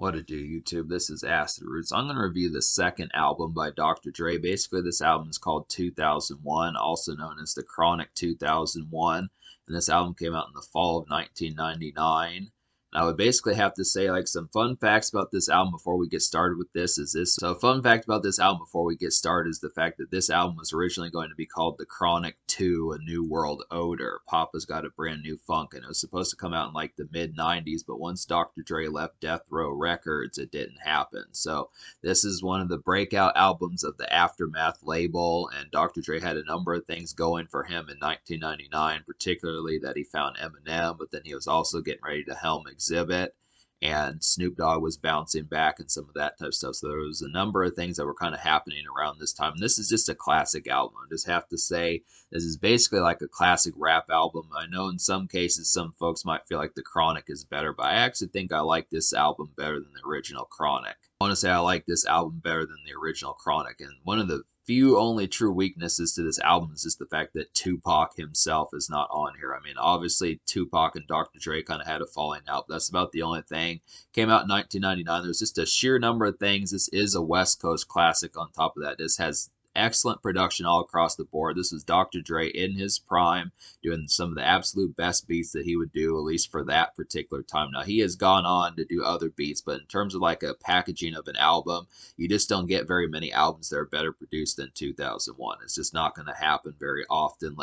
What it do, YouTube? This is Acid Roots. I'm going to review the second album by Dr. Dre. Basically, this album is called 2001, also known as the Chronic 2001. And this album came out in the fall of 1999. And I would basically have to say, like, some fun facts about this album before we get started with this is this. So, a fun fact about this album before we get started is the fact that this album was originally going to be called The Chronic 2, A New World Odor. Papa's Got a Brand New Funk, and it was supposed to come out in like the mid 90s, but once Dr. Dre left D.r.e. Records, it didn't happen. So, this is one of the breakout albums of the Aftermath label, and Dr. Dre had a number of things going for him in 1999, particularly that he found Eminem, but then he was also getting ready to helm Xzibit, and Snoop Dogg was bouncing back and some of that type of stuff. So there was a number of things that were kind of happening around this time. And this is just a classic album. I just have to say, this is basically like a classic rap album. I know in some cases, some folks might feel like The Chronic is better, but I actually think I like this album better than the original Chronic. I want to say I like this album better than the original Chronic. And one of the few only true weaknesses to this album is just the fact that Tupac himself is not on here. I mean, obviously, Tupac and Dr. Dre kind of had a falling out, but that's about the only thing. Came out in 1999. There's just a sheer number of things. This is a West Coast classic on top of that. This has excellent production all across the board. This was Dr. Dre in his prime, doing some of the absolute best beats that he would do, at least for that particular time. Now, he has gone on to do other beats, but in terms of like a packaging of an album, you just don't get very many albums that are better produced than 2001. It's just not going to happen very often,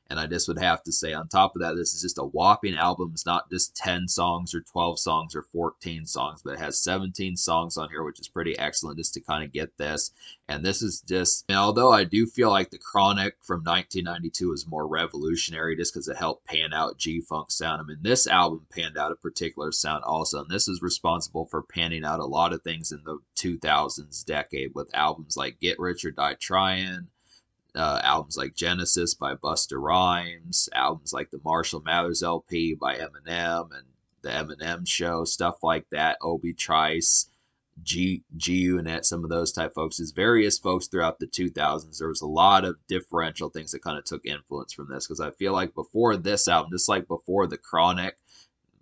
and I just would have to say, on top of that, this is just a whopping album. It's not just 10 songs or 12 songs or 14 songs, but it has 17 songs on here, which is pretty excellent just to kind of get this. And this is just, and although I do feel like the Chronic from 1992 is more revolutionary just because it helped pan out G-Funk sound. I mean, this album panned out a particular sound also, and this is responsible for panning out a lot of things in the 2000s decade with albums like Get Rich or Die Tryin', albums like Genesis by Busta Rhymes, albums like the Marshall Mathers LP by Eminem and the Eminem Show, stuff like that, Obi Trice, G-Unit, some of those type folks. There's various folks throughout the 2000s. There was a lot of differential things that kind of took influence from this, because I feel like before this album, just like before the Chronic,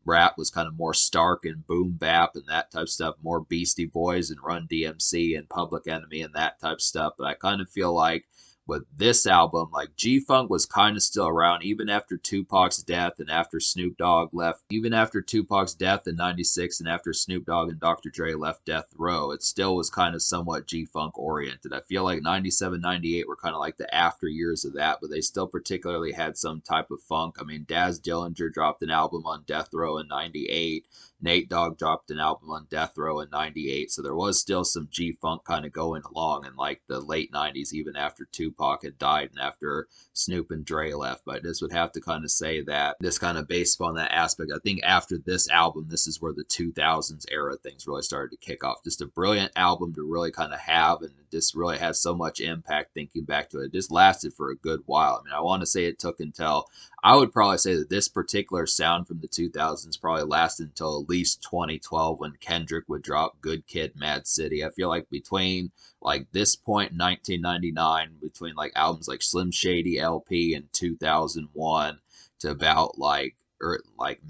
rap was kind of more stark and boom bap and that type of stuff, more Beastie Boys and Run DMC and Public Enemy and that type of stuff. But I kind of feel like with this album, like G-Funk was kind of still around even after Tupac's death and after Snoop Dogg left, even after Tupac's death in 96 and after Snoop Dogg and Dr. Dre left D.r.e. It still was kind of somewhat G-Funk oriented. I feel like 97, 98 were kind of like the after years of that, but they still particularly had some type of funk. I mean, Daz Dillinger dropped an album on D.r.e. in 98. Nate Dogg dropped an album on D.r.e. in 98, so there was still some G-Funk kind of going along in like the late 90s, even after Tupac had died and after Snoop and Dre left. But I just would have to kind of say that this kind of based upon that aspect, I think after this album, this is where the 2000s era things really started to kick off. Just a brilliant album to really kind of have, and it just really has so much impact thinking back to it. It just lasted for a good while. I mean, I want to say it took until, I would probably say that this particular sound from the 2000s probably lasted until at least 2012 when Kendrick would drop Good Kid, Mad City. I feel like between like this point in 1999, between like albums like Slim Shady LP in 2001 to about like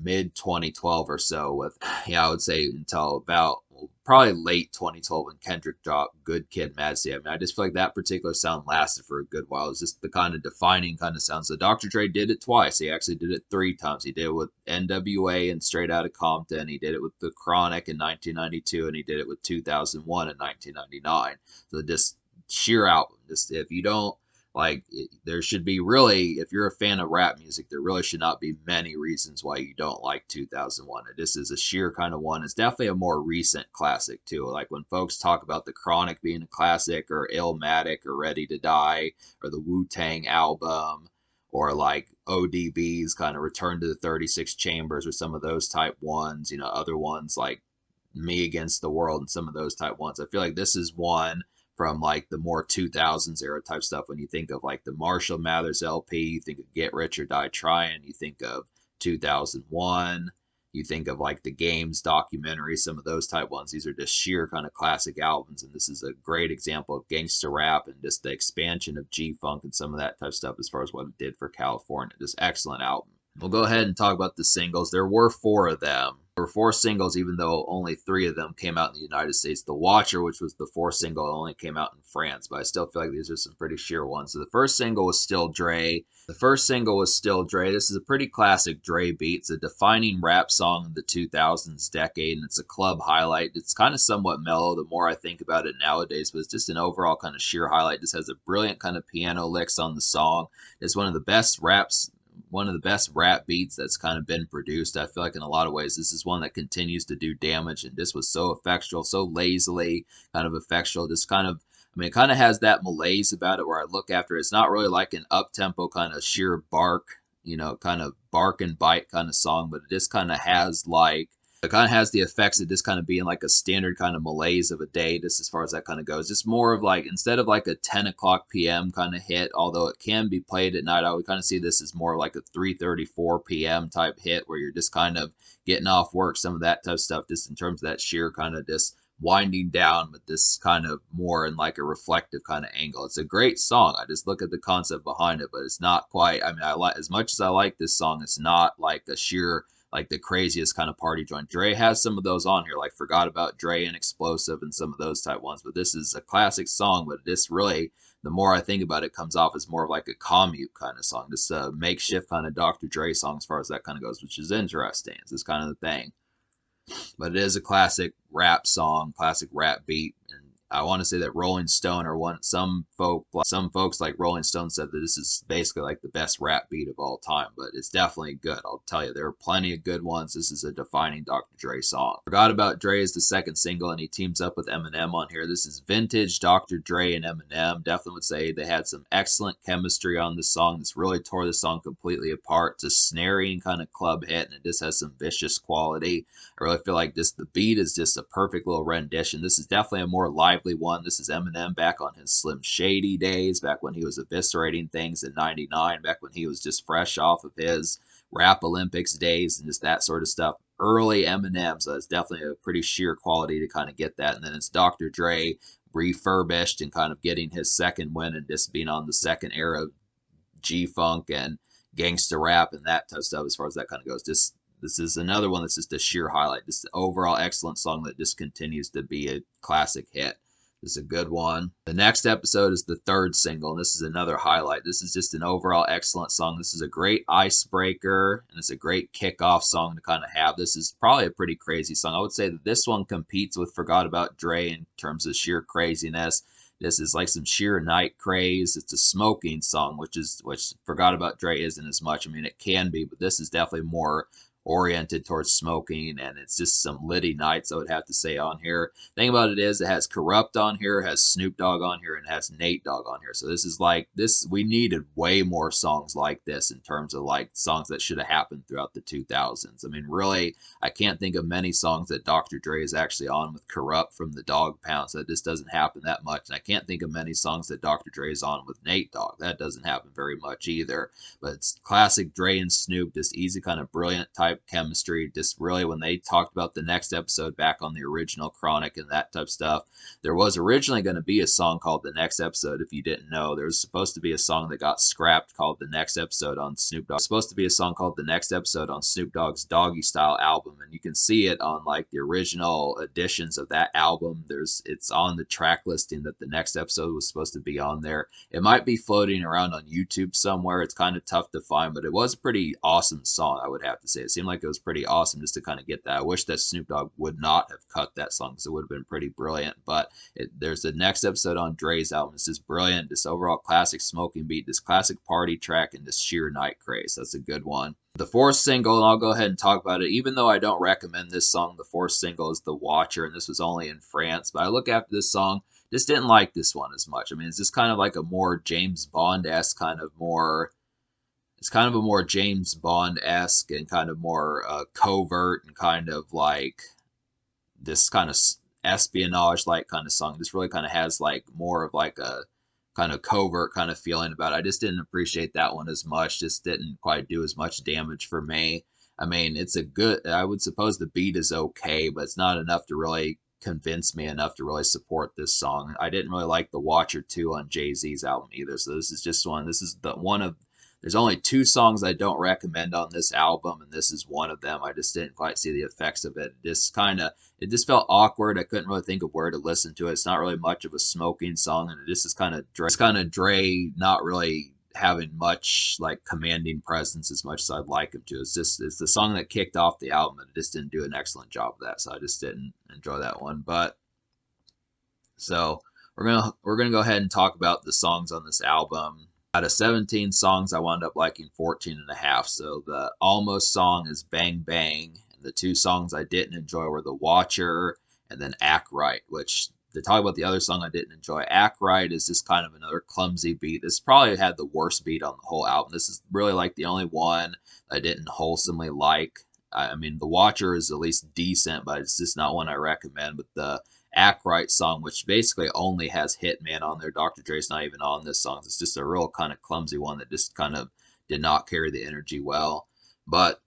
mid 2012 or so, with I would say until about probably late 2012 when Kendrick dropped Good Kid, Mad City. I mean, I just feel like that particular sound lasted for a good while. It was just the kind of defining kind of sound. So Dr. Dre did it twice. He actually did it 3 times. He did it with NWA and Straight Outta Compton. He did it with The Chronic in 1992, and he did it with 2001 and 1999. So just sheer album. Just if you don't, like, there should be really, if you're a fan of rap music, there really should not be many reasons why you don't like 2001. This is a sheer kind of one. It's definitely a more recent classic, too. Like, when folks talk about The Chronic being a classic, or Illmatic, or Ready to Die, or the Wu-Tang album, or like ODB's kind of Return to the 36 Chambers, or some of those type ones, other ones like Me Against the World and some of those type ones. I feel like this is one from like the more 2000s era type stuff. When you think of like the Marshall Mathers LP, you think of Get Rich or Die Tryin', you think of 2001, you think of like the Games documentary, some of those type ones. These are just sheer kind of classic albums, and this is a great example of gangster rap and just the expansion of G-Funk and some of that type of stuff as far as what it did for California. Just excellent album. We'll go ahead and talk about the singles. There were 4 of them. There were 4 singles, even though only 3 of them came out in the United States. The Watcher, which was the 4th single, only came out in France, but I still feel like these are some pretty sheer ones. So the first single was Still Dre. The first single was Still Dre. This is a pretty classic Dre beat. It's a defining rap song of the 2000s decade, and it's a club highlight. It's kind of somewhat mellow the more I think about it nowadays, but it's just an overall kind of sheer highlight. This has a brilliant kind of piano licks on the song. It's one of the best rap beats that's kind of been produced. I feel like in a lot of ways, this is one that continues to do damage, and this was so effectual, so lazily kind of effectual. Just kind of, I mean, it kind of has that malaise about it where I look after it. It's not really like an up-tempo kind of sheer bark, kind of bark and bite kind of song, but it just kind of has like, it kind of has the effects of just kind of being like a standard kind of malaise of a day, just as far as that kind of goes. Just more of like, instead of like a 10 o'clock p.m. kind of hit, although it can be played at night, I would kind of see this as more like a 3:34 p.m. type hit where you're just kind of getting off work, some of that type of stuff, just in terms of that sheer kind of just winding down, but this kind of more in like a reflective kind of angle. It's a great song. I just look at the concept behind it, but it's not quite, I mean, I like, as much as I like this song, it's not like a sheer, like the craziest kind of party joint. Dre has some of those on here, like Forgot About Dre and Explosive and some of those type ones. But this is a classic song, but this really, the more I think about it, comes off as more of like a commute kind of song, just a makeshift kind of Dr. Dre song as far as that kind of goes, which is interesting. It's kind of the thing. But it is a classic rap song, classic rap beat, and I want to say that Rolling Stone or some folks like Rolling Stone said that this is basically like the best rap beat of all time, but it's definitely good. I'll tell you, there are plenty of good ones. This is a defining Dr. Dre song. Forgot About Dre is the second single, and he teams up with Eminem on here. This is vintage Dr. Dre and Eminem. Definitely would say they had some excellent chemistry on this song. This really tore the song completely apart. It's a snaring kind of club hit, and it just has some vicious quality. I really feel like the beat is just a perfect little rendition. This is definitely a more lively one. This is Eminem back on his Slim Shady days, back when he was eviscerating things in '99, back when he was just fresh off of his Rap Olympics days and just that sort of stuff. Early Eminem, so it's definitely a pretty sheer quality to kind of get that. And then it's Dr. Dre refurbished and kind of getting his second win and just being on the second era of G-Funk and gangster rap and that type of stuff as far as that kind of goes. Just this is another one that's just a sheer highlight. Just an overall excellent song that just continues to be a classic hit. This is a good one. The next episode is the third single, and this is another highlight. This is just an overall excellent song. This is a great icebreaker, and it's a great kickoff song to kind of have. This is probably a pretty crazy song. I would say that this one competes with Forgot About Dre in terms of sheer craziness. This is like some sheer night craze. It's a smoking song, which Forgot About Dre isn't as much. I mean, it can be, but this is definitely more oriented towards smoking, and it's just some litty nights, I would have to say, on here. Thing about it is, it has Corrupt on here, it has Snoop Dogg on here, and it has Nate Dogg on here. So this is like this. We needed way more songs like this in terms of like songs that should have happened throughout the 2000s. I mean, really, I can't think of many songs that Dr. Dre is actually on with Corrupt from the Dog Pound. So that just doesn't happen that much. And I can't think of many songs that Dr. Dre is on with Nate Dogg. That doesn't happen very much either. But it's classic Dre and Snoop, just easy kind of brilliant type chemistry. Just really, when they talked about the next episode back on the original Chronic and that type of stuff, there was originally going to be a song called The Next Episode. If you didn't know, there was supposed to be a song that got scrapped called The Next Episode on Snoop Dogg. Supposed to be a song called The Next Episode on Snoop Dogg's Doggy Style album, and you can see it on like the original editions of that album. It's on the track listing that the next episode was supposed to be on there. It might be floating around on YouTube somewhere. It's kind of tough to find, but it was a pretty awesome song, I would have to say. It seemed like it was pretty awesome just to kind of get that. I wish that Snoop Dogg would not have cut that song because it would have been pretty brilliant. But there's the next episode on Dre's album. It's just brilliant. This overall classic smoking beat, this classic party track, and this sheer night craze. That's a good one. The fourth single, and I'll go ahead and talk about it, even though I don't recommend this song, the fourth single is The Watcher, and this was only in France. But I look after this song, just didn't like this one as much. I mean, it's just kind of like a more James Bond-esque kind of more... It's kind of a more James Bond-esque and kind of more covert and kind of like this kind of espionage-like kind of song. This really kind of has like more of like a kind of covert kind of feeling about it. I just didn't appreciate that one as much. Just didn't quite do as much damage for me. I mean, it's a good, I would suppose the beat is okay, but it's not enough to really convince me enough to really support this song. I didn't really like The Watcher 2 on Jay-Z's album either. So this is just one. This is the one of There's only two songs I don't recommend on this album, and this is one of them. I just didn't quite see the effects of it. It just felt awkward. I couldn't really think of where to listen to it. It's not really much of a smoking song, and it just is kind of Dre not really having much like commanding presence as much as I'd like him to. It's the song that kicked off the album, and it just didn't do an excellent job of that. So I just didn't enjoy that one. But so we're gonna go ahead and talk about the songs on this album. Out of 17 songs, I wound up liking 14 and a half. So the Almost song is Bang Bang, and the two songs I didn't enjoy were The Watcher and then Act Right, which to talk about the other song I didn't enjoy, Act Right is just kind of another clumsy beat. This probably had the worst beat on the whole album. This is really like the only one I didn't wholesomely like. I mean, The Watcher is at least decent, but it's just not one I recommend. But the Act Right song, which basically only has Hitman on there. Dr. Dre's not even on this song. It's just a real kind of clumsy one that just kind of did not carry the energy well. But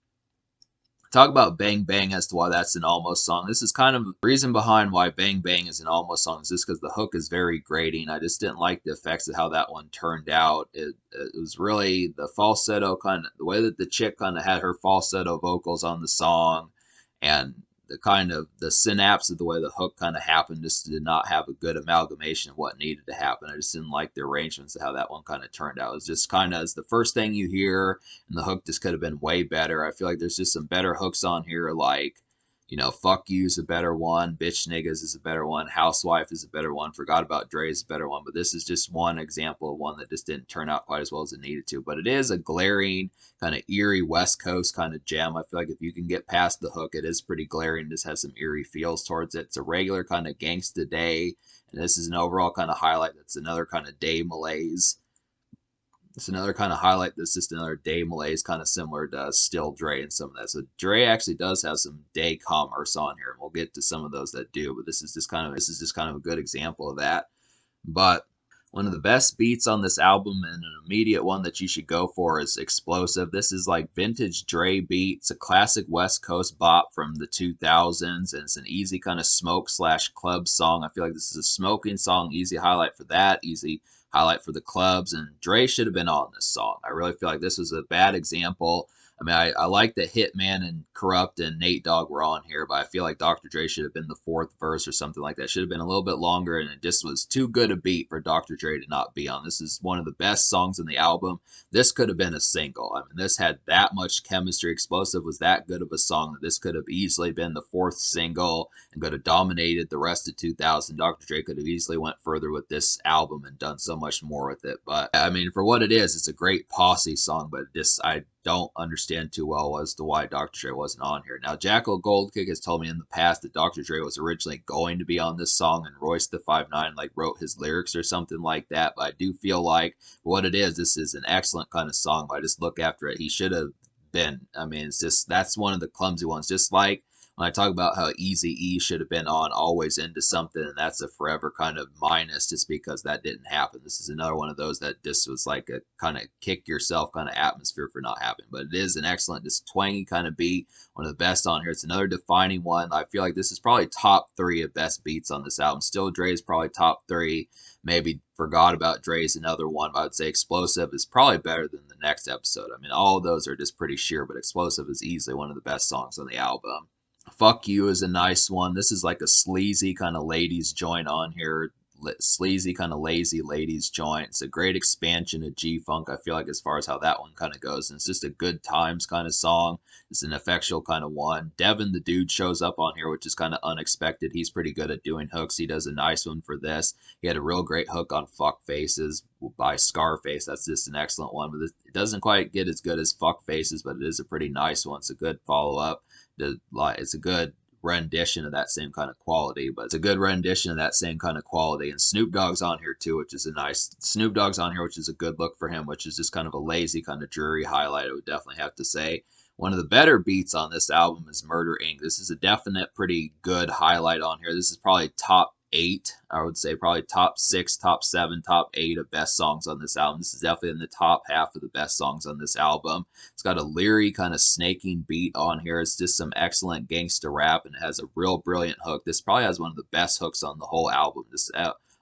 talk about Bang Bang as to why that's an Almost song. This is kind of the reason behind why Bang Bang is an Almost song is just because the hook is very grating. I just didn't like the effects of how that one turned out. It was really the falsetto kind of, the way that the chick kind of had her falsetto vocals on the song, and the synapse of the way the hook kind of happened just did not have a good amalgamation of what needed to happen. I just didn't like the arrangements of how that one kind of turned out. It was just kind of as the first thing you hear, and the hook just could have been way better. I feel like there's just some better hooks on here, like, Fuck You is a better one, Bitch Niggas is a better one, Housewife is a better one, Forgot About Dre is a better one, but this is just one example of one that just didn't turn out quite as well as it needed to. But it is a glaring, kind of eerie West Coast kind of gem. I feel like if you can get past the hook, it is pretty glaring, just has some eerie feels towards it. It's a regular kind of Gangsta Day, and this is an overall kind of highlight that's another kind of day malaise. It's another kind of highlight that's just another day malaise, kind of similar to Still Dre and some of that. So Dre actually does have some day commerce on here, and we'll get to some of those that do. But this is just kind of a good example of that. But one of the best beats on this album, and an immediate one that you should go for, is Explosive. This is like vintage Dre beat. It's a classic West Coast bop from the 2000s, and it's an easy kind of smoke/club song. I feel like this is a smoking song, easy highlight for that, easy highlight for the clubs, and Dre should have been on this song. I really feel like this was a bad example. I mean, I like that Hitman and Corrupt and Nate Dogg were on here, but I feel like Dr. Dre should have been the fourth verse or something like that. Should have been a little bit longer, and it just was too good a beat for Dr. Dre to not be on. This is one of the best songs in the album. This could have been a single. I mean, this had that much chemistry. Explosive was that good of a song that this could have easily been the fourth single and could have dominated the rest of 2000. Dr. Dre could have easily went further with this album and done so much more with it. But I mean, for what it is, it's a great posse song, but I don't understand too well as to why Dr. Dre wasn't on here. Now, Jackal Goldkick has told me in the past that Dr. Dre was originally going to be on this song, and Royce the 5'9" like wrote his lyrics or something like that. But I do feel like for what it is, this is an excellent kind of song. But I just look after it, he should have been. I mean, it's just that's one of the clumsy ones. Just like when I talk about how Eazy-E should have been on Always Into Something, and that's a forever kind of minus just because that didn't happen. This is another one of those that just was like a kind of kick yourself kind of atmosphere for not happening. But it is an excellent, just twangy kind of beat, one of the best on here. It's another defining one. I feel like this is probably top 3 of best beats on this album. Still Dre is probably top 3. Maybe Forgot About Dre is another one, but I would say Explosive is probably better than the next episode. I mean, all of those are just pretty sheer, but Explosive is easily one of the best songs on the album. Fuck You is a nice one. This is like a sleazy kind of ladies joint on here. Sleazy kind of lazy ladies joint. It's a great expansion of G-Funk, I feel like, as far as how that one kind of goes. And it's just a good times kind of song. It's an effectual kind of one. Devin the Dude shows up on here, which is kind of unexpected. He's pretty good at doing hooks. He does a nice one for this. He had a real great hook on Fuck Faces by Scarface. That's just an excellent one. But it doesn't quite get as good as Fuck Faces, but it is a pretty nice one. It's a good follow-up. It's a good rendition of that same kind of quality, but it's a good rendition of that same kind of quality. And Snoop Dogg's on here too, which is Snoop Dogg's on here, which is a good look for him, which is just kind of a lazy kind of dreary highlight, I would definitely have to say. One of the better beats on this album is Murder Inc. This is a definite pretty good highlight on here. This is probably top 8, I would say probably top 6, top 7, top 8 of best songs on this album. This is definitely in the top half of the best songs on this album. It's got a leery kind of snaking beat on here. It's just some excellent gangster rap, and it has a real brilliant hook. This probably has one of the best hooks on the whole album. Just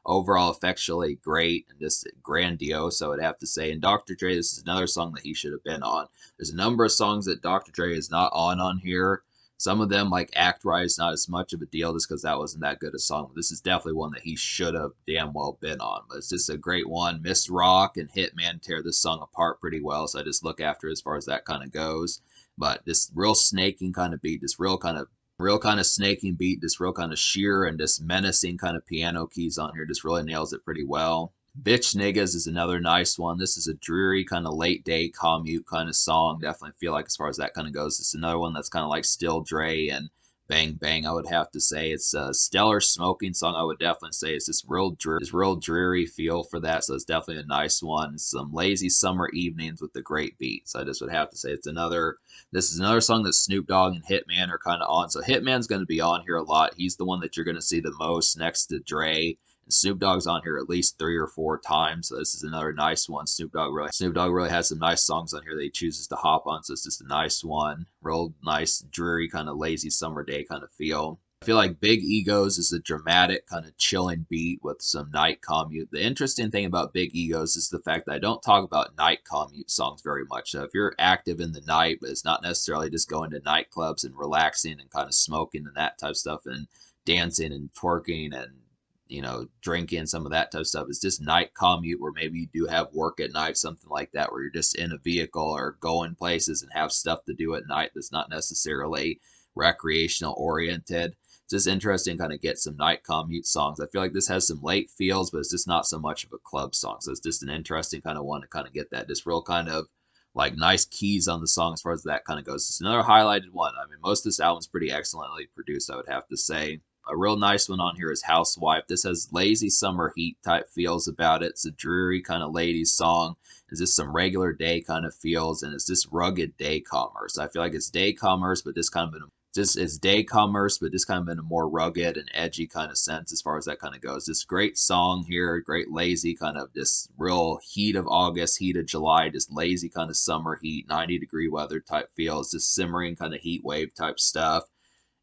overall effectually great and just grandiose, I would have to say. And Dr. Dre, this is another song that he should have been on. There's a number of songs that Dr. Dre is not on here. Some of them, like Act Right, is not as much of a deal just because that wasn't that good a song. But this is definitely one that he should have damn well been on. But it's just a great one. Miss Rock and Hitman tear this song apart pretty well. So I just look after as far as that kind of goes. But this real snaking kind of beat, this real kind of snaking beat, this real kind of sheer and just menacing kind of piano keys on here just really nails it pretty well. Bitch Niggas is another nice one. This is a dreary kind of late day commute kind of song. Definitely feel like as far as that kind of goes, it's another one that's kind of like Still Dre and Bang Bang, I would have to say. It's a stellar smoking song, I would definitely say. It's this real dreary feel for that, so it's definitely a nice one. Some lazy summer evenings with the great beat. So I just would have to say this is another song that Snoop Dogg and Hitman are kind of on. So Hitman's going to be on here a lot. He's the one that you're going to see the most next to Dre. And Snoop Dogg's on here at least 3 or 4 times, so this is another nice one. Snoop Dogg really has some nice songs on here that he chooses to hop on, so it's just a nice one. Real nice, dreary, kind of lazy summer day kind of feel. I feel like Big Egos is a dramatic, kind of chilling beat with some night commute. The interesting thing about Big Egos is the fact that I don't talk about night commute songs very much. So if you're active in the night, but it's not necessarily just going to nightclubs and relaxing and kind of smoking and that type of stuff and dancing and twerking and drinking, some of that type of stuff. It's just night commute where maybe you do have work at night, something like that, where you're just in a vehicle or going places and have stuff to do at night that's not necessarily recreational oriented. It's just interesting kind of get some night commute songs. I feel like this has some late feels, but it's just not so much of a club song. So it's just an interesting kind of one to kind of get that just real kind of like nice keys on the song as far as that kind of goes. It's another highlighted one. I mean, most of this album's pretty excellently produced, I would have to say. A real nice one on here is Housewife. This has lazy summer heat type feels about it. It's a dreary kind of ladies song. It's just some regular day kind of feels, and it's just rugged day commerce. I feel like it's day commerce, but this kind of it's day commerce, but just kind of in a more rugged and edgy kind of sense as far as that kind of goes. This great song here, great lazy kind of just real heat of August, heat of July, just lazy kind of summer heat, 90-degree weather type feels, just simmering kind of heat wave type stuff.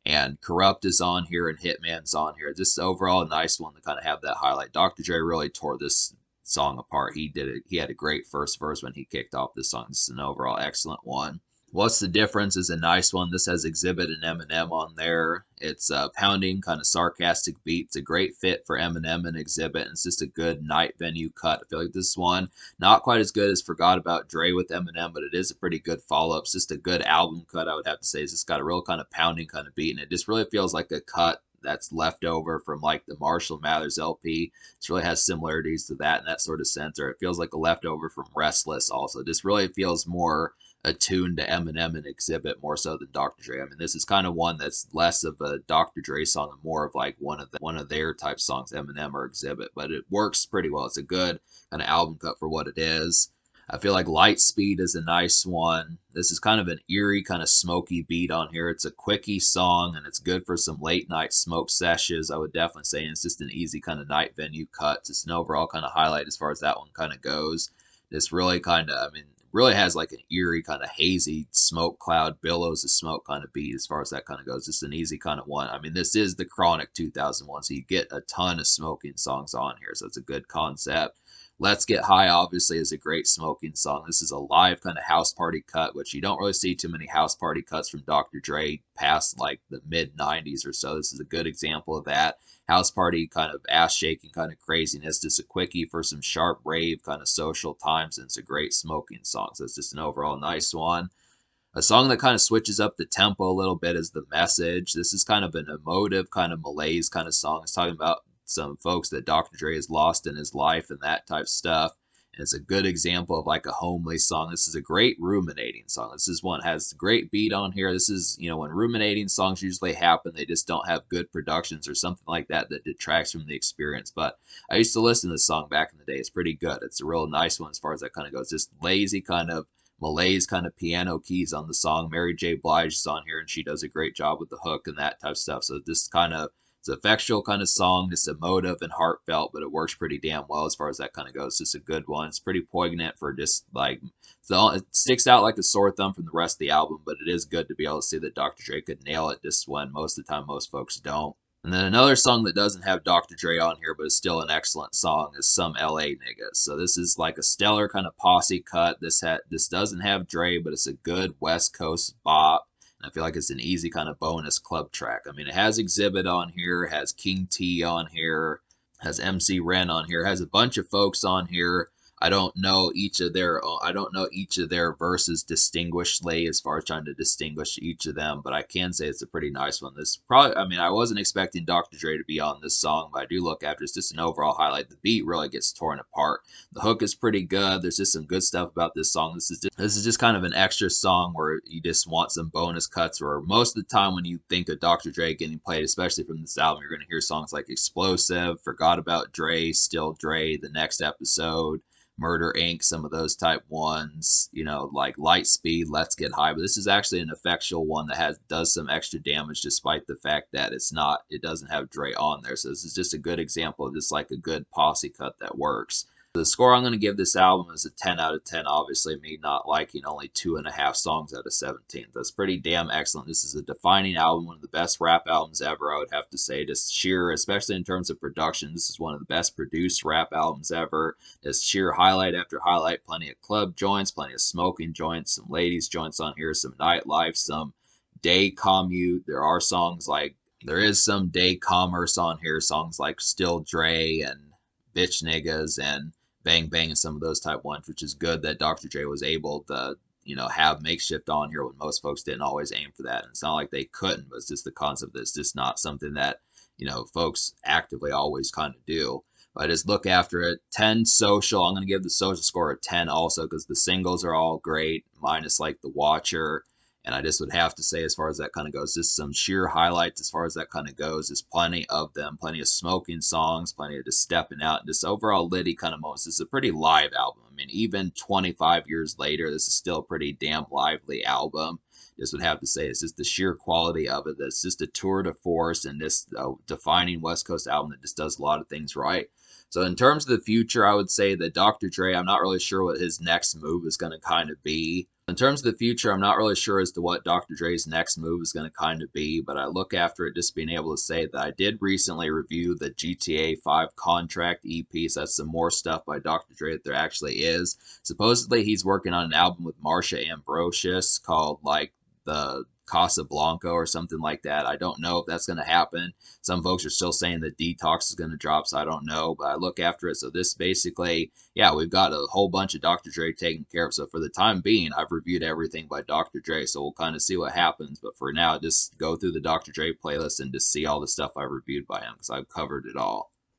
And Corrupt is on here and Hitman's on here. Just overall a nice one to kind of have that highlight. Dr. Dre really tore this song apart. He did it. He had a great first verse when he kicked off this song. This is an overall excellent one. What's the Difference is a nice one. This has Xzibit and Eminem on there. It's a pounding, kind of sarcastic beat. It's a great fit for Eminem and Xzibit. And it's just a good night venue cut. I feel like this one, not quite as good as Forgot About Dre with Eminem, but it is a pretty good follow-up. It's just a good album cut, I would have to say. It's just got a real kind of pounding kind of beat. And it just really feels like a cut that's left over from like the Marshall Mathers LP. It really has similarities to that in that sort of sense. Or it feels like a leftover from Restless also. It just really feels more attuned to Eminem and Xzibit more so than Dr. Dre. I mean, this is kind of one that's less of a Dr. Dre song and more of like one of their type songs, Eminem or Xzibit. But it works pretty well. It's a good kind of album cut for what it is. I feel like Lightspeed is a nice one. This is kind of an eerie, kind of smoky beat on here. It's a quickie song, and it's good for some late night smoke sessions, I would definitely say. And it's just an easy kind of night venue cut. It's an overall kind of highlight as far as that one kind of goes. This really kind of, I mean, really has like an eerie kind of hazy smoke cloud, billows of smoke kind of beat as far as that kind of goes. Just an easy kind of one. I mean, this is the Chronic 2001, so you get a ton of smoking songs on here, so it's a good concept. Let's Get High, obviously, is a great smoking song. This is a live kind of house party cut, which you don't really see too many house party cuts from Dr. Dre past like the mid 90s or so. This is a good example of that. House party kind of ass shaking kind of craziness. Just a quickie for some sharp rave kind of social times, and it's a great smoking song. So it's just an overall nice one. A song that kind of switches up the tempo a little bit is The Message. This is kind of an emotive kind of malaise kind of song. It's talking about some folks that Dr. Dre has lost in his life and that type of stuff. And it's a good example of like a homely song. This is a great ruminating song. This is one has great beat on here. This is, when ruminating songs usually happen, they just don't have good productions or something like that that detracts from the experience. But I used to listen to this song back in the day. It's pretty good. It's a real nice one as far as that kind of goes. Just lazy kind of malaise kind of piano keys on the song. Mary J. Blige is on here, and she does a great job with the hook and that type of stuff. So this kind of it's an effectual kind of song, just emotive and heartfelt, but it works pretty damn well as far as that kind of goes. It's just a good one. It's pretty poignant for just like, so it sticks out like a sore thumb from the rest of the album, but it is good to be able to see that Dr. Dre could nail it just when most of the time most folks don't. And then another song that doesn't have Dr. Dre on here, but is still an excellent song, is Some LA Niggas. So this is like a stellar kind of posse cut. This doesn't have Dre, but it's a good West Coast bop. And I feel like it's an easy kind of bonus club track. I mean, it has Xzibit on here, has King T on here, has MC Ren on here, has a bunch of folks on here. I don't know each of their verses distinguishedly as far as trying to distinguish each of them, but I can say it's a pretty nice one. This probably, I mean, I wasn't expecting Dr. Dre to be on this song, but I do look after it's just an overall highlight. The beat really gets torn apart. The hook is pretty good. There's just some good stuff about this song. This is just kind of an extra song where you just want some bonus cuts. Where most of the time when you think of Dr. Dre getting played, especially from this album, you're going to hear songs like Explosive, Forgot About Dre, Still Dre, The Next Episode, Murder Inc., some of those type ones, you know, like Light Speed, Let's Get High. But this is actually an effectual one that does some extra damage despite the fact that it doesn't have Dre on there. So this is just a good example of just like a good posse cut that works. The score I'm going to give this album is a 10 out of 10. Obviously, me not liking only 2.5 songs out of 17. That's pretty damn excellent. This is a defining album, one of the best rap albums ever, I would have to say. Just sheer, especially in terms of production, this is one of the best produced rap albums ever. Just sheer highlight after highlight, plenty of club joints, plenty of smoking joints, some ladies joints on here, some nightlife, some day commute. There is some day commerce on here, songs like Still Dre and Bitch Niggas and Bang Bang and some of those type ones, which is good that Dr. Dre was able to, you know, have makeshift on here when most folks didn't always aim for that. And it's not like they couldn't, but it's just the concept that it's just not something that, you know, folks actively always kind of do. But I just look after it. 10 social. I'm going to give the social score a 10 also because the singles are all great, minus like the Watcher. And I just would have to say, as far as that kind of goes, just some sheer highlights as far as that kind of goes. There's plenty of them, plenty of smoking songs, plenty of just stepping out, and just overall litty kind of moments. This is a pretty live album. I mean, even 25 years later, this is still a pretty damn lively album. Just would have to say, it's just the sheer quality of it. That's just a tour de force and this defining West Coast album that just does a lot of things right. So in terms of the future, I would say that Dr. Dre, I'm not really sure what his next move is going to kind of be. In terms of the future, I'm not really sure as to what Dr. Dre's next move is going to kind of be, but I look after it just being able to say that I did recently review the GTA 5 Contract EP, so that's some more stuff by Dr. Dre that there actually is. Supposedly, he's working on an album with Marsha Ambrosius called, like, the Casablanca or something like that. I don't know if that's going to happen. Some folks are still saying that Detox is going to drop, so I don't know, but I look after it. So this basically, yeah, we've got a whole bunch of Dr. Dre taken care of. So for the time being, I've reviewed everything by Dr. Dre, so we'll kind of see what happens. But for now, just go through the Dr. Dre playlist and just see all the stuff I reviewed by him because I've covered it all.